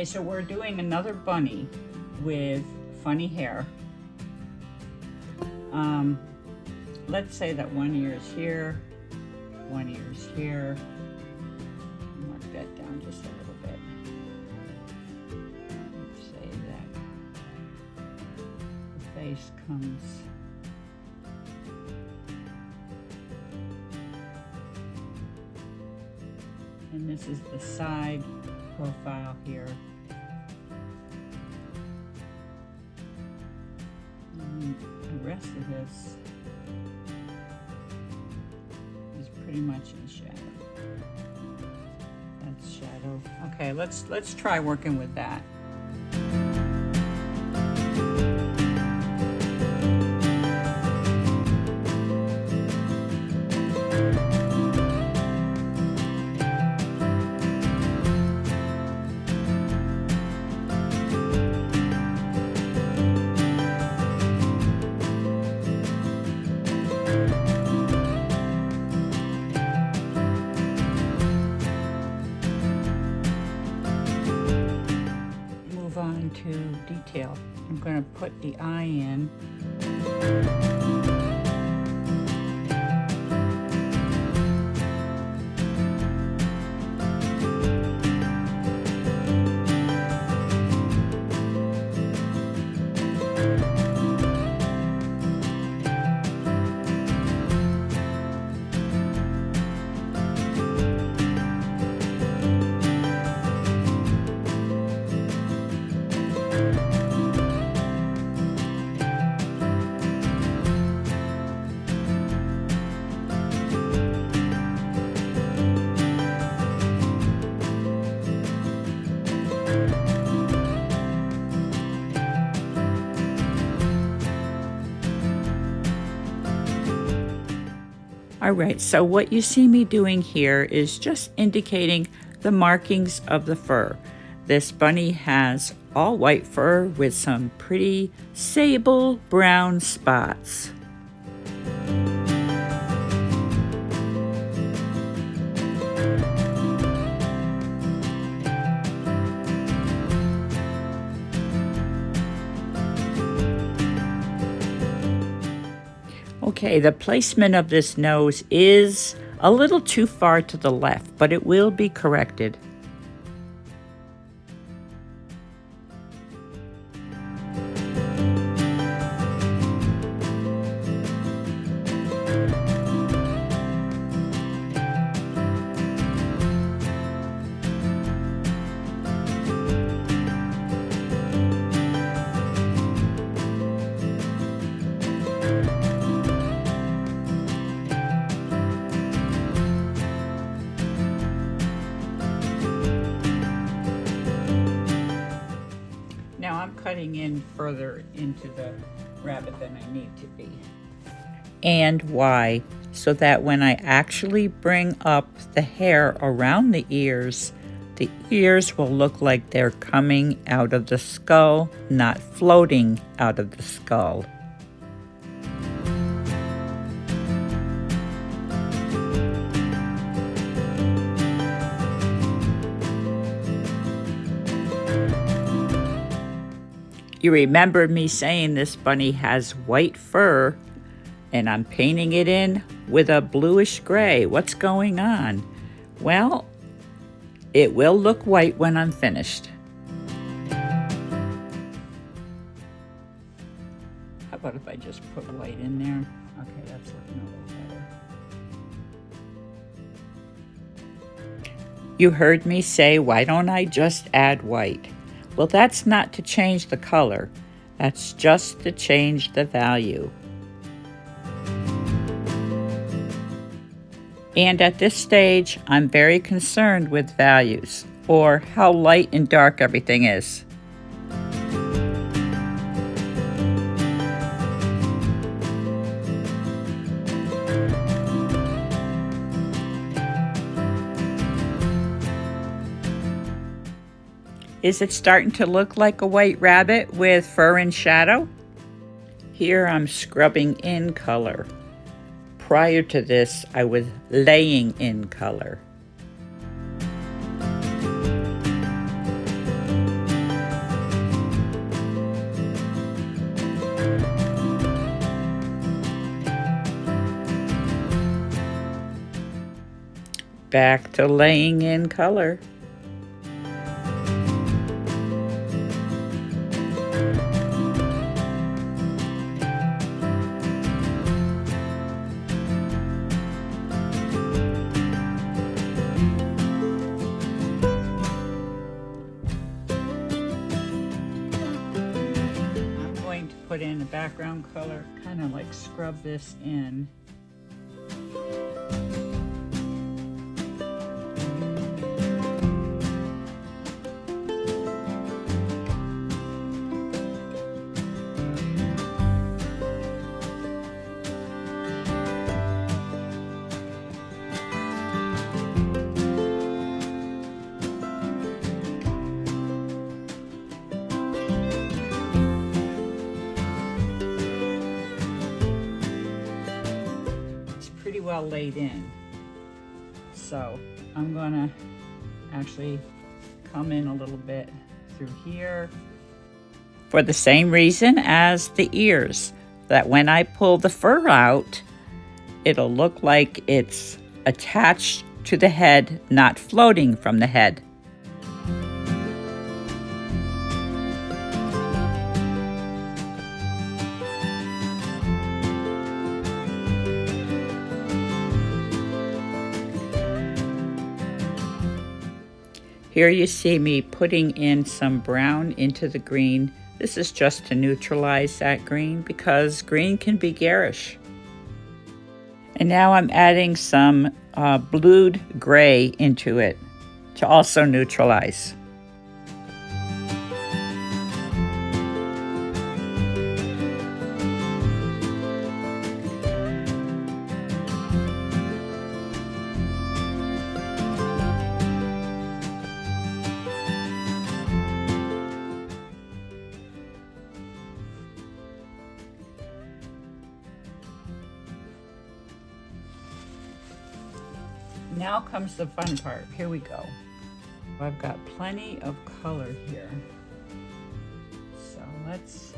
Okay, so we're doing another bunny with funny hair. Let's say that one ear is here, one ear is here. Mark that down just a little bit. Let's say that the face comes and this is the side profile here. And the rest of this is pretty much in shadow. That's shadow. Okay, let's try working with that. On to detail. I'm going to put the eye in. All right, so what you see me doing here is just indicating the markings of the fur. This bunny has all white fur with some pretty sable brown spots. Okay, the placement of this nose is a little too far to the left, but it will be corrected. Now I'm cutting in further into the rabbit than I need to be. And why? So that when I actually bring up the hair around the ears will look like they're coming out of the skull, not floating out of the skull. You remember me saying this bunny has white fur, and I'm painting it in with a bluish gray. What's going on? Well, it will look white when I'm finished. How about if I just put white in there? Okay, that's looking a little better. You heard me say, why don't I just add white? Well, that's not to change the color. That's just to change the value. And at this stage, I'm very concerned with values, or how light and dark everything is. Is it starting to look like a white rabbit with fur and shadow? Here I'm scrubbing in color. Prior to this, I was laying in color. Back to laying in color. I'm going to put in a background color, kind of like scrub this in. Pretty well laid in. So I'm gonna actually come in a little bit through here for the same reason as the ears, that when I pull the fur out, it'll look like it's attached to the head, not floating from the head. Here you see me putting in some brown into the green. This is just to neutralize that green because green can be garish. And now I'm adding some blued gray into it to also neutralize. Now comes the fun part. Here we go. I've got plenty of color here. So let's...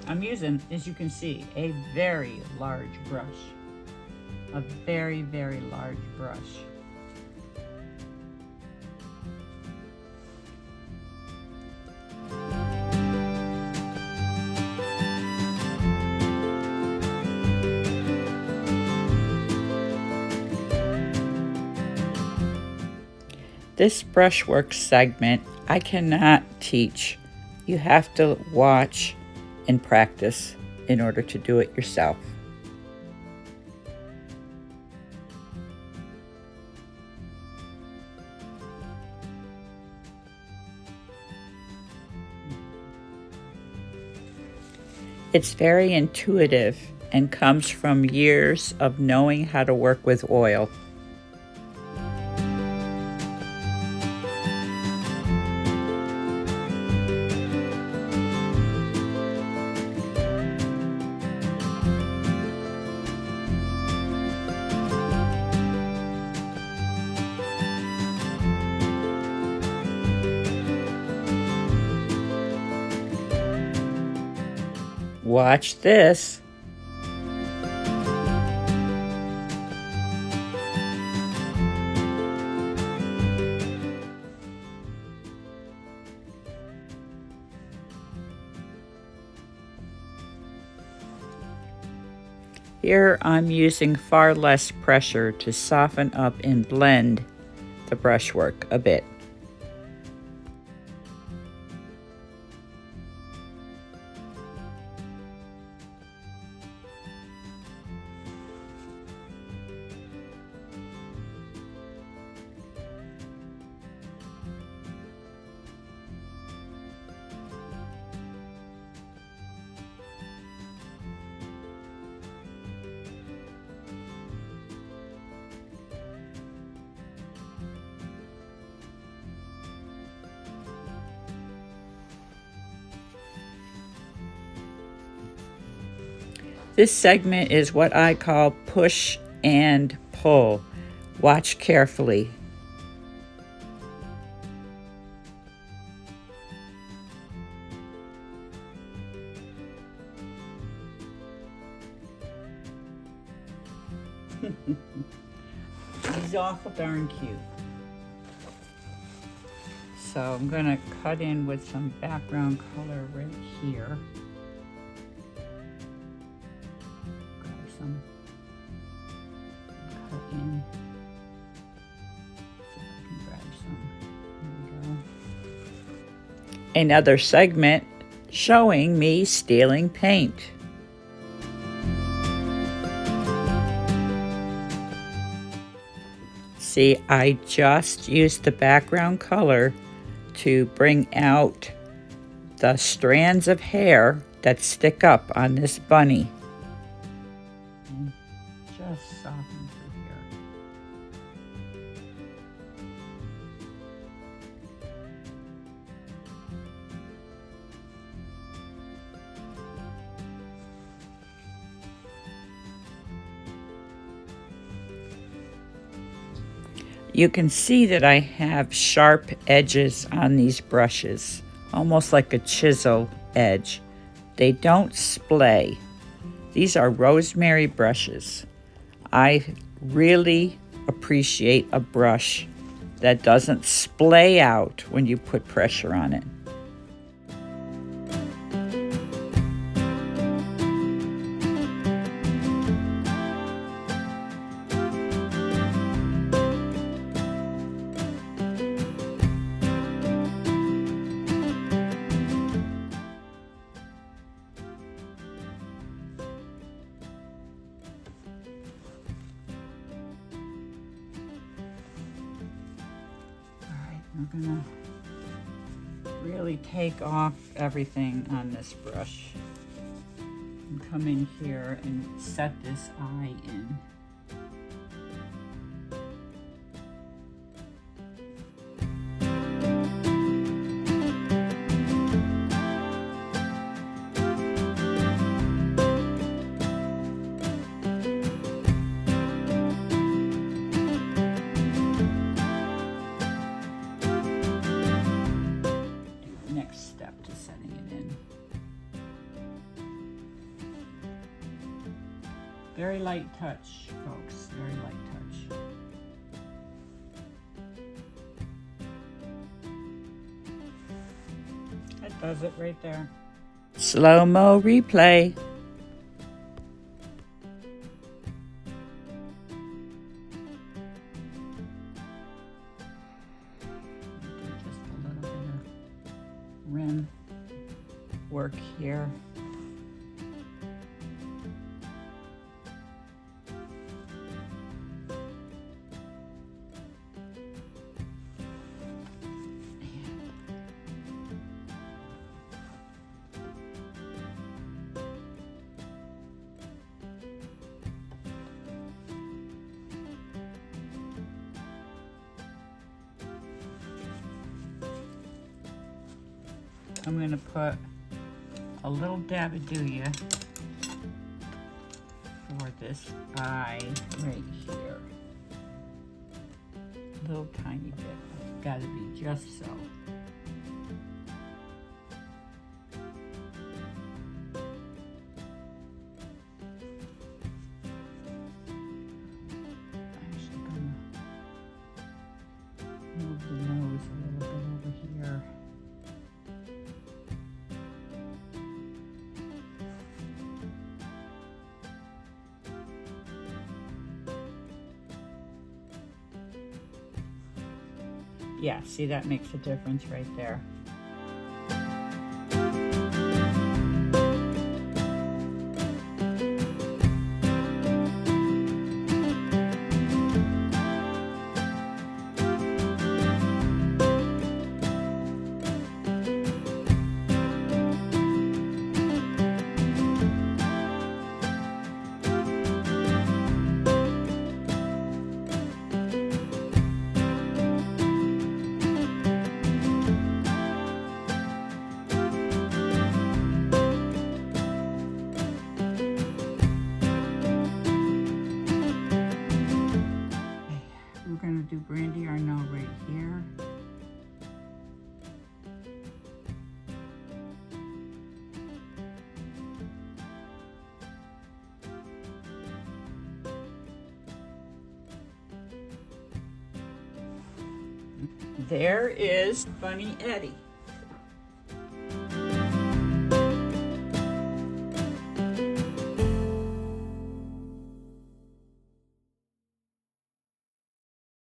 I'm using, as you can see, a very large brush. A very, very large brush. This brushwork segment I cannot teach. You have to watch and practice in order to do it yourself. It's very intuitive and comes from years of knowing how to work with oil. Watch this. Here I'm using far less pressure to soften up and blend the brushwork a bit. This segment is what I call push and pull. Watch carefully. darn cute. So I'm gonna cut in with some background color right here. Grab some, cut in. See if I can grab some. There we go. Another segment showing me stealing paint. See, I just used the background color to bring out the strands of hair that stick up on this bunny. And just soften through here. You can see that I have sharp edges on these brushes, almost like a chisel edge. They don't splay. These are rosemary brushes. I really appreciate a brush that doesn't splay out when you put pressure on it. I'm gonna really take off everything on this brush and come in here and set this eye in. Step to setting it in. Very light touch, folks, very light touch. That does it right there. Slow-mo replay. Rim work here. I'm going to put a little dabadooya for this eye right here. A little tiny bit. It's got to be just so. I'm actually going to move the nose a little bit over here. Yeah, see, that makes a difference right there. There is Bunny Eddie.